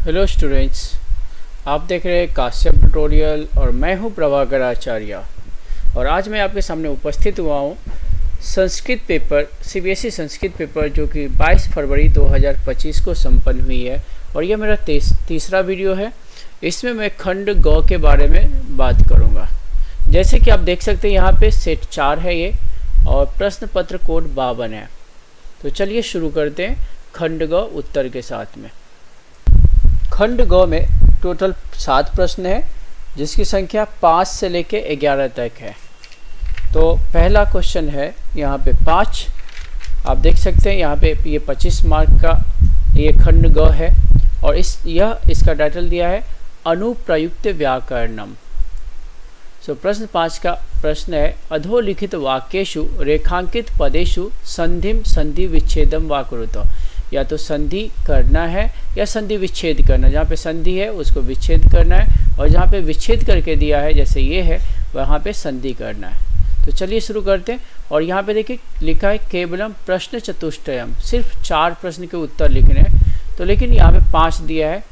Hello students, आप देख रहे हैं काश्यप ट्यूटोरियल और मैं हूं प्रभाकर आचार्य। और आज मैं आपके सामने उपस्थित हुआ हूं Sanskrit paper CBSE Sanskrit paper जो कि 22 फरवरी 2025 को संपन्न हुई है। और यह मेरा तीसरा वीडियो है। इसमें मैं खंड ग के बारे में बात करूंगा। जैसे कि आप देख सकते हैं यहाँ पे सेट 4 है ये, और प्रश्न पत्र कोड 52 है। तो चलिए शुरू करते हैं खंड ग उत्तर के साथ में। खंड ग में टोटल 7 प्रश्न है, जिसकी संख्या 5 से लेके 11 तक है। तो पहला क्वेश्चन है यहाँ पे 5। आप देख सकते हैं यहाँ पे ये 25 मार्क का ये खंड ग है, और इसका टाइटल दिया है अनुप्रयुक्त व्याकरणम। प्रश्न 5 का प्रश्न है अधोलिखित वाक्येषु रेखांकित पदेषु संधिम संधि विच्छेदम वा कुरुत। या तो संधि करना है या संधि विच्छेद करना। जहाँ पे संधि है उसको विच्छेद करना है, और जहाँ पे विच्छेद करके दिया है जैसे ये है वहाँ पे संधि करना है। तो चलिए शुरू करते हैं। और यहाँ पे देखिए लिखा है केवलम प्रश्न चतुष्टयम, सिर्फ 4 प्रश्न के उत्तर लिखने हैं। तो लेकिन यहाँ पे 5 दिया है,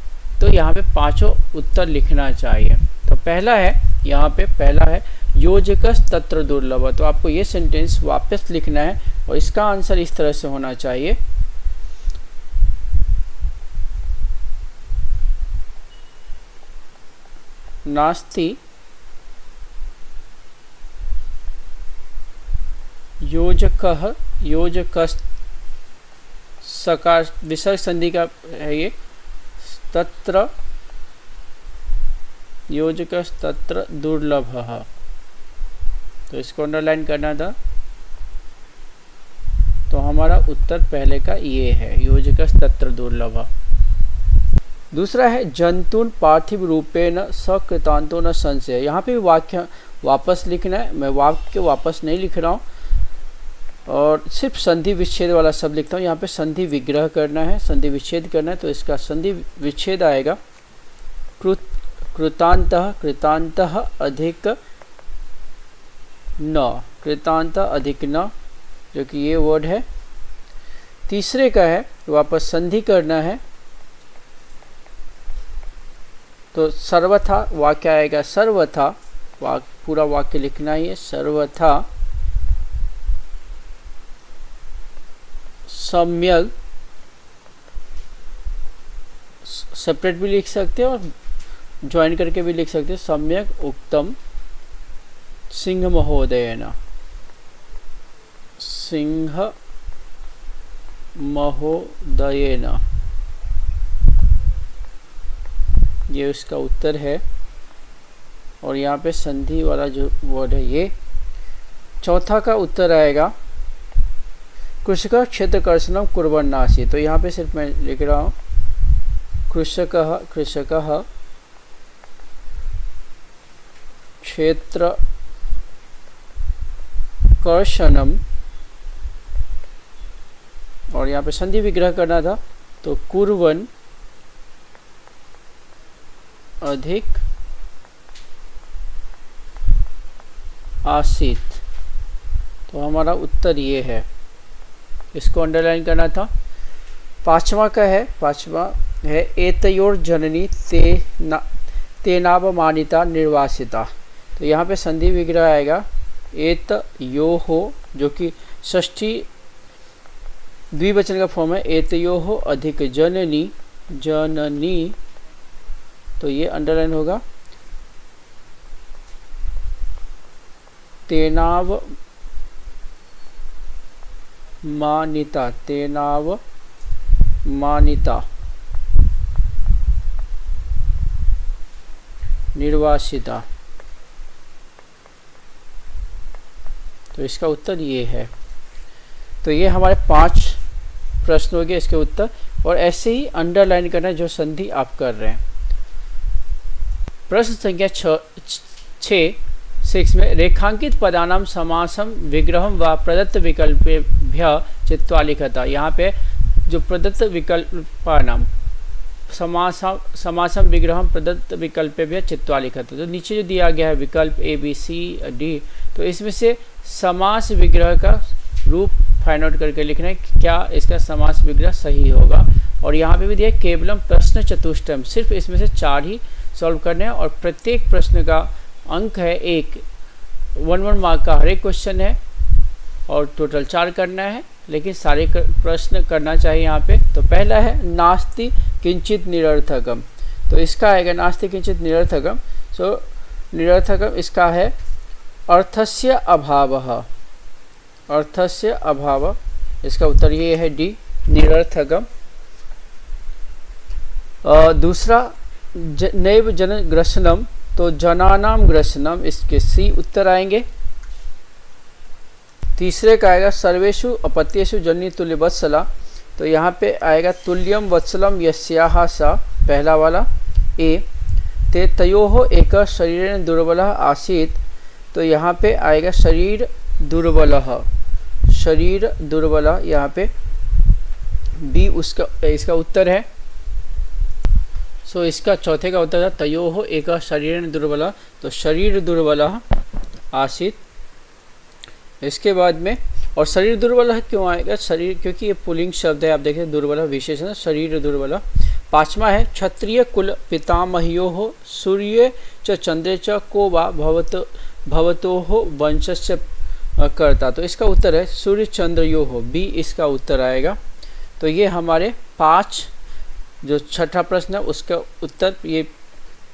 तो यहाँ पे 5 उत्तर लिखना चाहिए। तो पहला है योजकस तत्र दुर्लभ। तो आपको ये सेंटेंस वापस लिखना है, और इसका आंसर इस तरह से होना चाहिए नास्ति योजकस सकार विसर्ग संधि का है ये, तत्र योजकस तत्र दुर्लभ। तो इसको अंडरलाइन करना था। तो हमारा उत्तर पहले का ये है, योजकस तत्र दुर्लभ। दूसरा है जंतुन पार्थिव रूपेण सकृतांतो न संशय। यहाँ पे वाक्य वापस लिखना है। मैं वाक्य वापस नहीं लिख रहा हूँ, और सिर्फ संधि विच्छेद वाला सब लिखता हूँ। यहाँ पे संधि विग्रह करना है, संधि विच्छेद करना है। तो इसका संधि विच्छेद आएगा कृतांतः कृतांतः अधिक न, कृतांतः अधिक न, जो कि ये वर्ड है। तीसरे का है वापस संधि करना है। तो सर्वथा वाक्य आएगा सर्वथा, पूरा वाक्य लिखना ही है, सर्वथा सम्यक, सेपरेट भी लिख सकते हैं और ज्वाइन करके भी लिख सकते हैं, सम्यक उक्तम सिंह महोदयेन, सिंह महोदयेन। ये उसका उत्तर है। और यहाँ पे संधि वाला जो वर्ड है ये। चौथा का उत्तर आएगा कृषक क्षेत्र कर्षणम कुर्वन्नासी। तो यहाँ पे सिर्फ मैं लिख रहा हूँ कृषक क्षेत्र कर्षणम, और यहाँ पे संधि विग्रह करना था। तो कुर्वन अधिक आसीत। तो हमारा उत्तर ये है, इसको अंडरलाइन करना था। पांचवा है एतयोर जननी तेनावमानिता निर्वासिता। तो यहाँ पे संधि विग्रह आएगा एतयोहो, जो कि षष्ठी द्विवचन का फॉर्म है, एतयोहो अधिक जननी। तो ये अंडरलाइन होगा तेनाव मानिता निर्वासिता। तो इसका उत्तर ये है। तो ये हमारे 5 प्रश्न हो गए इसके उत्तर, और ऐसे ही अंडरलाइन करना है जो संधि आप कर रहे हैं। प्रश्न संख्या 6 में रेखांकित पदानाम समासम विग्रहम व प्रदत्त विकल्पेभ्य चित्वा लिखता। यहाँ पे जो प्रदत्त विकल्पानाम समासम विग्रहम प्रदत्त विकल्पेभ्य चित्वा लिखता, तो नीचे जो दिया गया है विकल्प A B C D, तो इसमें से समास विग्रह का रूप फाइंड आउट करके लिखना है कि क्या इसका समास विग्रह सही होगा। और यहाँ पे भी दिया केवलम प्रश्न चतुष्टयम, सिर्फ इसमें से 4 ही सॉल्व करने हैं और प्रत्येक प्रश्न का अंक है 1 मार्क का हर एक क्वेश्चन है और टोटल 4 करना है, लेकिन सारे प्रश्न करना चाहिए यहाँ पे। तो पहला है नास्ति किंचित निरर्थकम, तो इसका आएगा नास्ति किंचित निरर्थकम। सो निरर्थकम इसका है अर्थस्य अभावः, अर्थस्य अभाव, इसका उत्तर ये है डी निरर्थकम। दूसरा नैव जन ग्रसनम, तो जनानाम ग्रसनम, इसके सी उत्तर आएंगे। तीसरे का आएगा सर्वेषु अपत्येषु जन्य तुल्य वत्सला, तो यहाँ पे आएगा तुल्यम वत्सलम यस्याः सा, पहला वाला ए। ते तयोः एक शरीरेण दुर्बलः आसीत्, तो यहाँ पे आएगा शरीर दुर्बलः, शरीर दुर्बलः, यहाँ पे बी उसका इसका उत्तर है। सो इसका चौथे का उत्तर है तयोः एक शरीरेण दुर्बलः, तो शरीर दुर्बलः आसीत्। इसके बाद में और शरीर दुर्बल क्यों आएगा, शरीर क्योंकि ये पुल्लिंग शब्द है, आप देखें दुर्बल विशेषण शरीर दुर्बल। पांचवा है क्षत्रिय कुल पितामह्यो हो सूर्य च चंद्र च को वा भवतो हो वंशस्य कर्ता, तो इसका उत्तर है सूर्य चंद्र यो हो, बी इसका उत्तर आएगा। तो ये हमारे 5 जो छठा प्रश्न है उसका उत्तर ये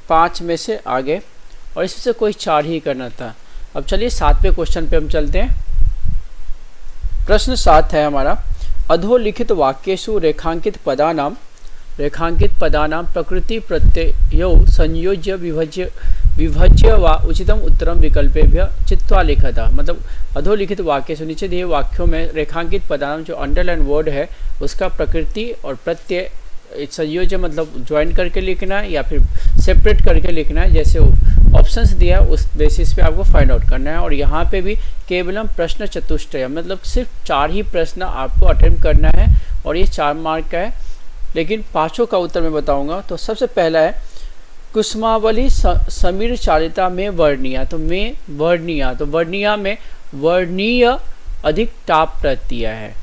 5 में से आगे, और इसमें से कोई 4 ही करना था। अब चलिए 7वें क्वेश्चन पे हम चलते हैं। प्रश्न 7 है हमारा अधोलिखित वाक्येषु रेखांकित पदानाम प्रकृति प्रत्ययो संयोज्य विभज्य व उचितम उत्तरम विकल्पेभ्य चित्वा लिखता, मतलब अधोलिखित वाक्येषु नीचे दिए वाक्यों में रेखांकित पदानाम जो अंडरलाइन वर्ड है उसका प्रकृति और प्रत्यय संयोज्य मतलब ज्वाइन करके लिखना है या फिर सेपरेट करके लिखना है, जैसे ऑप्शंस दिया है उस बेसिस पे आपको फाइंड आउट करना है। और यहाँ पे भी केवलम प्रश्न चतुष्टय, मतलब सिर्फ 4 ही प्रश्न आपको अटेम्प्ट करना है और ये 4 मार्क का है, लेकिन 5 का उत्तर मैं बताऊंगा। तो सबसे पहला है कुसुमावली समीर चालिता में वर्णीया, तो में वर्णीया, तो वर्णीया में वर्णीय अधिक टाप प्रत्यय है,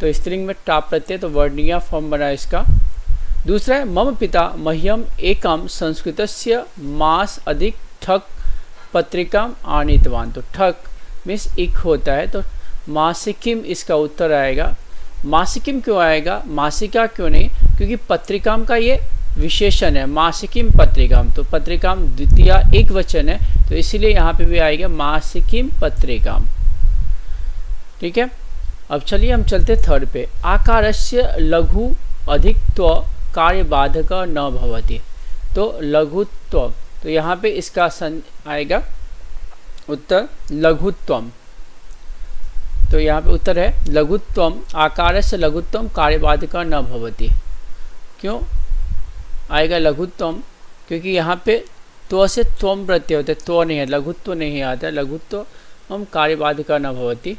तो स्त्रीलिंग में टाप प्रत्यय, तो वर्णीया फॉर्म बना इसका। दूसरा है मम पिता मह्यम एकम संस्कृतस्य मास अधिक ठक पत्रिकाम आनीतवान, तो ठक मीन्स इक होता है, तो मासिकिम इसका उत्तर आएगा। मासिकिम क्यों आएगा, मासिका क्यों नहीं, क्योंकि पत्रिकाम का ये विशेषण है, मासिकिम पत्रिकाम, तो पत्रिकाम द्वितीय एक वचन है, तो इसीलिए यहाँ पे भी आएगा मासिकिम पत्रिकाम। ठीक है, अब चलिए हम चलते 3rd पे। आकारस्य लघु अधिकत्व कार्य बाधक न भवति, तो लघुत्व, तो यहाँ पे इसका आएगा उत्तर लघुत्वम, तो यहाँ पे उत्तर है लघुत्वम, आकारस्य लघुत्वम कार्य बाधक न भवति। क्यों आएगा लघुत्वम, क्योंकि यहाँ पे त्व से त्वम प्रत्यय होते, त्व नहीं है, लघुत्व नहीं आता, लघुत्व हम कार्य बाधक न भवति।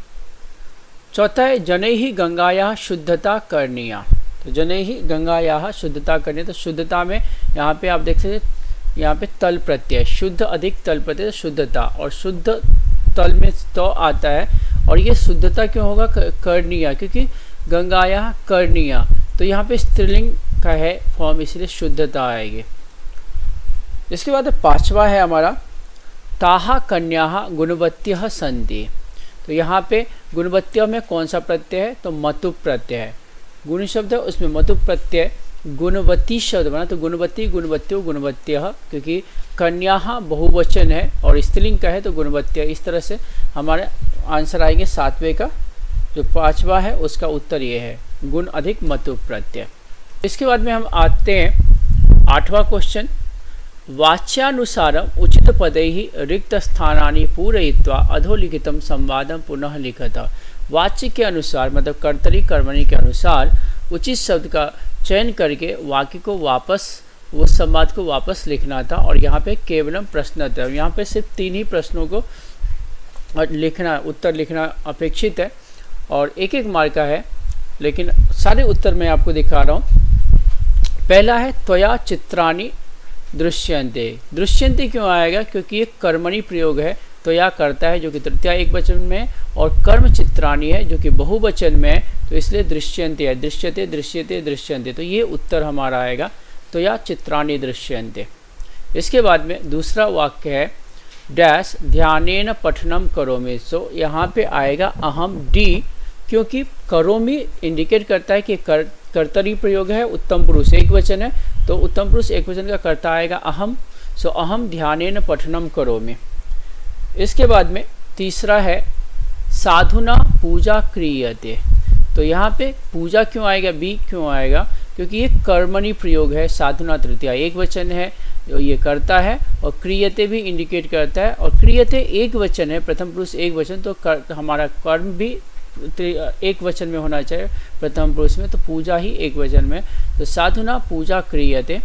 चौथा है जनैहि गंगायाः शुद्धता करणीया, तो जनैहि गंगायाः शुद्धता करनी, तो शुद्धता में यहाँ पे आप देख सकते यहाँ पे तल प्रत्यय, शुद्ध अधिक तल प्रत्यय शुद्धता, और शुद्ध तल में तो आता है, और ये शुद्धता क्यों होगा करणीया, क्योंकि गंगायाः करणीया, तो यहाँ पे स्त्रीलिंग का है फॉर्म, इसलिए शुद्धता आएगी। इसके बाद 5वां है हमारा ताहा कन्याः गुणवत्यः सन्ति, तो यहाँ पे गुणवत्य में कौन सा प्रत्यय है, तो मतु प्रत्यय है, गुण शब्द है उसमें मतु प्रत्यय, गुणवती शब्द बना, तो गुणवती गुणवत्यो गुणवत्य, क्योंकि कन्या बहुवचन है और स्त्रीलिंग का है तो गुणवत्य। इस तरह से हमारे आंसर आएंगे 7वें का, जो 5वां है उसका उत्तर ये है गुण अधिक मतु प्रत्यय। इसके बाद में हम आते हैं 8वां क्वेश्चन। वाच्यानुसारम उचित पदैहि रिक्त स्थानानि पूरयित्वा अधोलिखितम संवादम पुनः लिखता, वाच्य के अनुसार मतलब कर्तरी कर्मणि के अनुसार उचित शब्द का चयन करके वाक्य को वापस वो संवाद को वापस लिखना था, और यहाँ पे केवलम प्रश्न था, यहाँ पे सिर्फ 3 ही प्रश्नों को लिखना, उत्तर लिखना अपेक्षित है और 1-1 मार्क का है, लेकिन सारे उत्तर मैं आपको दिखा रहा हूँ। पहला है त्वया चित्राणि दृश्यन्ते, दृश्यन्ते क्यों आएगा, क्योंकि ये कर्मणि प्रयोग है त्वया करता है जो कि तृतीया एकवचन में, और कर्म चित्राणी है जो कि बहुवचन में है, तो इसलिए दृश्यन्ते है, दृश्यते दृश्यते दृश्यन्ते, तो ये उत्तर हमारा आएगा त्वया चित्राणी दृश्यन्ते। इसके बाद में दूसरा वाक्य है डैश ध्यानेन पठनम करोमि। सो यहाँ पे आएगा अहम डी, क्योंकि करोमि इंडिकेट करता है कि कर्तरी प्रयोग है, उत्तम पुरुष एक वचन है, तो उत्तम पुरुष एक वचन का कर्ता आएगा अहम। सो अहम ध्यानेन पठनम करोमि। इसके बाद में तीसरा है साधुना पूजा क्रियते। तो यहाँ पे पूजा क्यों आएगा, बी क्यों आएगा, क्योंकि ये कर्मणि प्रयोग है, साधुना तृतीया एक वचन है, ये करता है, और क्रियते भी इंडिकेट करता है, और क्रियते एक वचन है, प्रथम पुरुष एक वचन, तो हमारा कर्म भी एक वचन में होना चाहिए प्रथम पुरुष में, तो पूजा ही एक वचन में, तो साधुना पूजा क्रियते।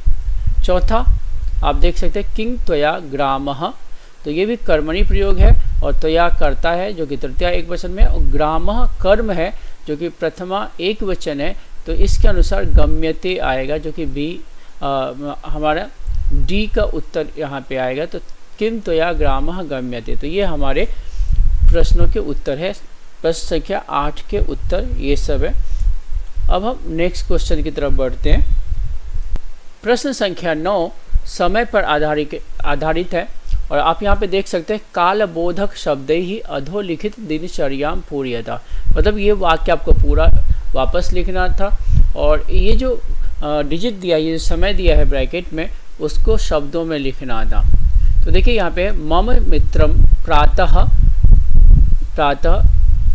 चौथा आप देख सकते हैं किंग त्वया ग्रामः, तो ये भी कर्मणि प्रयोग है, और त्वया करता है जो कि तृतीया एक वचन में, और ग्रामः कर्म है जो कि प्रथमा एक वचन है, तो इसके अनुसार गम्यते आएगा जो कि बी हमारा डी का उत्तर यहाँ पे आएगा। तो किम त्वया ग्रामः गम्यते, तो ये हमारे प्रश्नों के उत्तर है, प्रश्न संख्या 8 के उत्तर ये सब है। अब हम नेक्स्ट क्वेश्चन की तरफ बढ़ते हैं। प्रश्न संख्या 9 समय पर आधारित है, और आप यहाँ पे देख सकते हैं कालबोधक शब्द ही अधोलिखित दिनचर्याम पूर्यता, मतलब ये वाक्य आपको पूरा वापस लिखना था, और ये जो डिजिट दिया, ये जो समय दिया है ब्रैकेट में, उसको शब्दों में लिखना था। तो देखिए यहाँ पे मम मित्रम प्रातः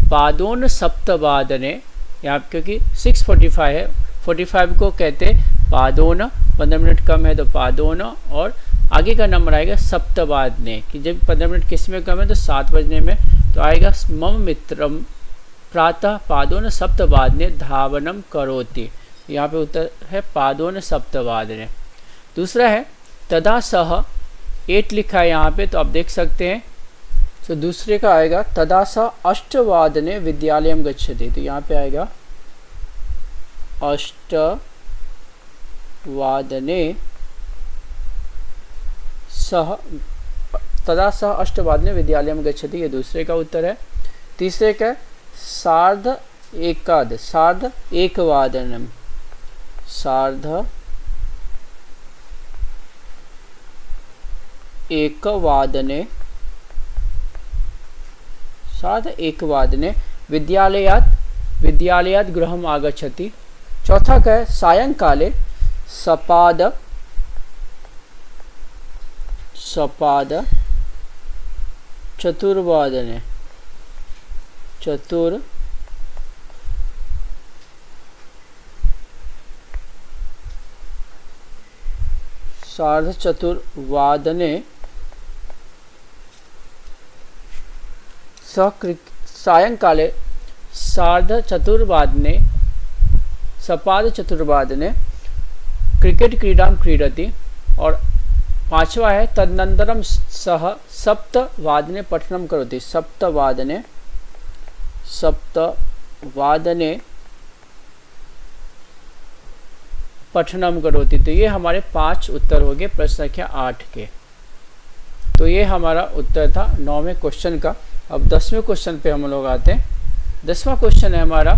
पादोन सप्तवादने, यहाँ क्योंकि 6:45 है, 45 को कहते पादोन, 15 मिनट कम है तो पादोन, और आगे का नंबर आएगा सप्तवादने, कि जब 15 मिनट किस में कम है तो 7 बजने में, तो आएगा मम मित्रम प्रातः पादोन सप्तवादने धावनम करोति, यहाँ पे उत्तर है पादोन सप्तवादने। दूसरा है तदा सह 8 लिखा है यहाँ पे, तो आप देख सकते हैं, तो दूसरे का आएगा तदा स 8 विद्यालयम गच्छति, तो यहाँ पे आएगा 8 सह, तदा स 8 विद्यालयम गच्छति, ये दूसरे का उत्तर है। तीसरे का सार्ध एकवादनम, सार्ध एकवादने विद्यालयात् गृहम् आगच्छति। चौथा का है सायंकाले सपाद चतुर्वादने सार्धचतुर्वादने सायंकाले सार्धचतुर्वादने सपादचतुर्वादने क्रिकेट क्रीडां क्रीडति। और पांचवा है तदनंतरम सह सप्तवादने पठनम करोति, सप्तवादने पठनम करोति। तो ये हमारे 5 उत्तर हो गए प्रश्न संख्या 8 के। तो ये हमारा उत्तर था 9वें क्वेश्चन का। अब 10वें क्वेश्चन पे हम लोग आते हैं। 10वां क्वेश्चन है हमारा,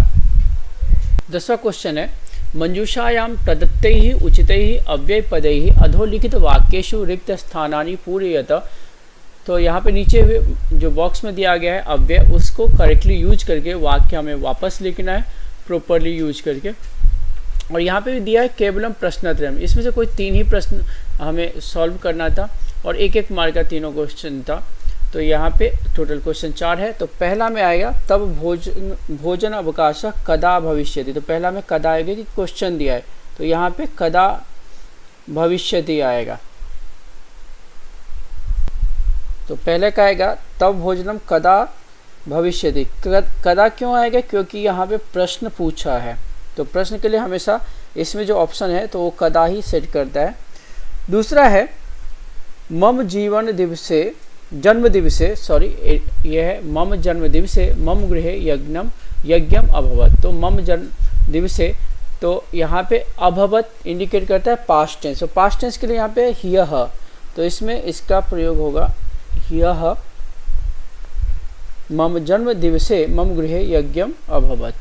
10वां क्वेश्चन है मंजूषायाम प्रदत्तैः उचितैः अव्ययपदैः अधोलिखित वाक्येषु रिक्त स्थानानि पूरयत। तो यहाँ पे नीचे जो बॉक्स में दिया गया है अव्यय, उसको करेक्टली यूज करके वाक्य हमें वापस लिखना है प्रॉपरली यूज करके। और यहाँ पे भी दिया है केवलम प्रश्नत्रयम, इसमें से कोई 3 ही प्रश्न हमें सॉल्व करना था और 1-1 मार्क का तीनों क्वेश्चन था। तो यहाँ पे टोटल क्वेश्चन 4 है। तो पहला में आएगा तब भोजन अवकाश कदा भविष्यति। तो पहला में कदा आएगा कि क्वेश्चन दिया है, तो यहाँ पे कदा भविष्यति आएगा। तो पहले का आएगा तब भोजनम कदा भविष्यति। कदा क्यों आएगा? क्योंकि यहाँ पे प्रश्न पूछा है, तो प्रश्न के लिए हमेशा इसमें जो ऑप्शन है तो वो कदा ही सेट करता है। दूसरा है मम जीवन दिवसे जन्म दिवसे, सॉरी ये है मम जन्म दिवसे मम गृहे यज्ञम अभवत। तो मम जन्म दिवसे, तो यहाँ पे अभवत इंडिकेट करता है पास्ट टेंस। तो पास्ट टेंस के लिए यहाँ पे ह्यः, तो इसमें इसका प्रयोग होगा ह्यः मम जन्म दिवसे मम गृहे यज्ञम अभवत।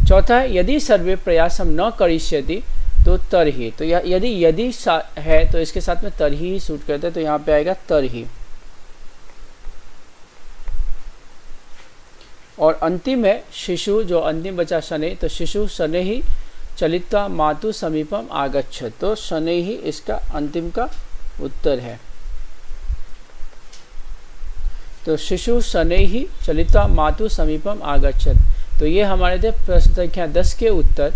चौथा है यदि सर्वे प्रयासम न करिष्यति तो तरही। तो यदि है तो इसके साथ में तरही ही सूट करते हैं, तो यहाँ पे आएगा तरही। और अंतिम है शिशु, जो अंतिम बचा शनै, तो शिशु शनै ही चलित्वा मातु समीपम आगच्छत। तो शनै ही इसका अंतिम का उत्तर है। तो शिशु शनै ही चलित्वा मातु समीपम आगच्छत। तो ये हमारे थे प्रश्न संख्या 10 के उत्तर।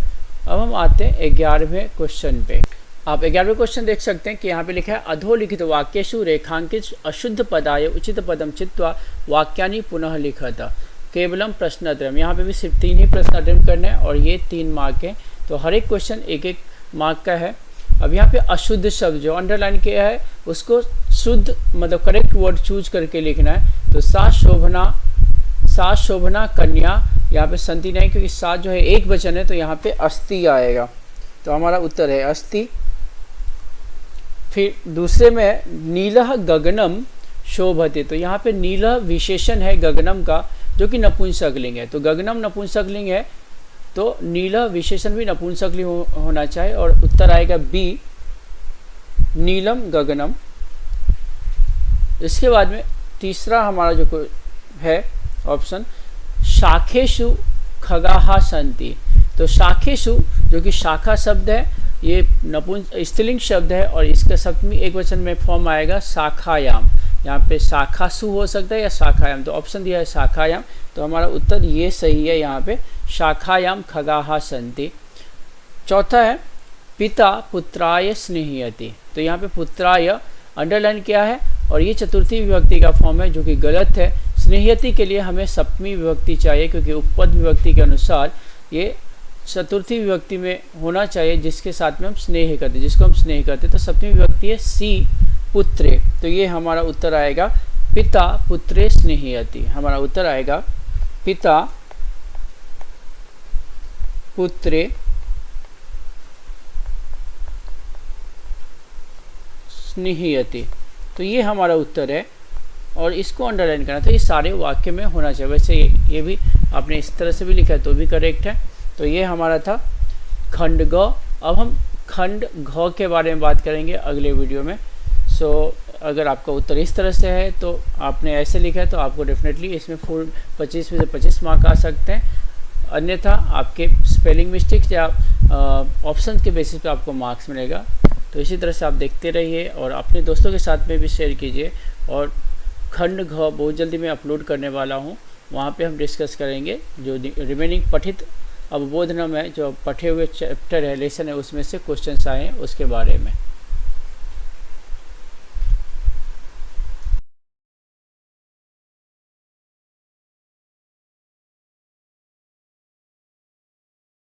अब हम आते हैं 11वें क्वेश्चन पे। आप 11वें क्वेश्चन देख सकते हैं कि यहाँ पे लिखा है अधोलिखित वाक्येषु रेखांकित अशुद्ध पदाय उचित पदम चित्वा वाक्यानि पुनः लिखत केवलम प्रश्नत्रयम्। यहाँ पे भी सिर्फ 3 ही प्रश्न अटेम्प्ट करने हैं और ये 3 मार्क है। तो हर एक क्वेश्चन 1-1 मार्क का है। अब यहाँ पे अशुद्ध शब्द जो अंडरलाइन किया है उसको शुद्ध मतलब करेक्ट वर्ड चूज करके लिखना है। तो सा शोभना कन्या, यहाँ पे संति नहीं क्योंकि सा जो है एक वचन है, तो यहाँ पे अस्ति आएगा। तो हमारा उत्तर है अस्ति। फिर दूसरे में नीलः गगनम शोभते। तो यहाँ पे नीलः विशेषण है गगनम का जो कि नपुंसकलिंग है। तो गगनम नपुंसकलिंग है तो नीलः विशेषण भी नपुंसकलिंग होना चाहिए और उत्तर आएगा बी नीलम गगनम। इसके बाद में तीसरा हमारा जो है ऑप्शन शाखेषु खगाः सन्ति। तो शाखेषु जो कि शाखा शब्द है, ये स्त्रीलिंग शब्द है और इसका सप्तमी एक वचन में फॉर्म आएगा शाखायाम। यहाँ पे शाखासु हो सकता है या शाखायाम, तो ऑप्शन दिया है शाखायाम। तो हमारा उत्तर ये सही है, यहाँ पे शाखायाम खगाः सन्ति। चौथा है पिता पुत्राय स्नेहयति। तो यहाँ पे पुत्राय अंडरलाइन किया है और ये चतुर्थी विभक्ति का फॉर्म है जो कि गलत है। स्नेहयति के लिए हमें सप्तमी विभक्ति चाहिए क्योंकि उपपद विभक्ति के अनुसार ये चतुर्थी विभक्ति में होना चाहिए जिसके साथ में हम स्नेह करते, जिसको हम स्नेह करते। तो सप्तमी विभक्ति है सी पुत्रे। तो ये हमारा उत्तर आएगा पिता पुत्रे स्नेहयति। हमारा उत्तर आएगा पिता पुत्रे स्नेहयति। तो ये हमारा उत्तर है और इसको अंडरलाइन करना। तो ये सारे वाक्य में होना चाहिए। वैसे ये भी आपने इस तरह से भी लिखा है तो भी करेक्ट है। तो ये हमारा था खंड ग। अब हम खंड घ के बारे में बात करेंगे अगले वीडियो में। सो अगर आपका उत्तर इस तरह से है तो आपने ऐसे लिखा है तो आपको डेफिनेटली इसमें फुल 25 में से 25 मार्क आ सकते हैं। अन्यथा आपके स्पेलिंग मिस्टेक्स या ऑप्शन के बेसिस पे आपको मार्क्स मिलेगा। तो इसी तरह से आप देखते रहिए और अपने दोस्तों के साथ में भी शेयर कीजिए। और खंड घ बहुत जल्दी मैं अपलोड करने वाला हूँ, वहाँ पे हम डिस्कस करेंगे जो रिमेनिंग पठित अवबोधनम है, जो पढ़े हुए चैप्टर है, लेसन है, उसमें से क्वेश्चंस आए हैं उसके बारे में।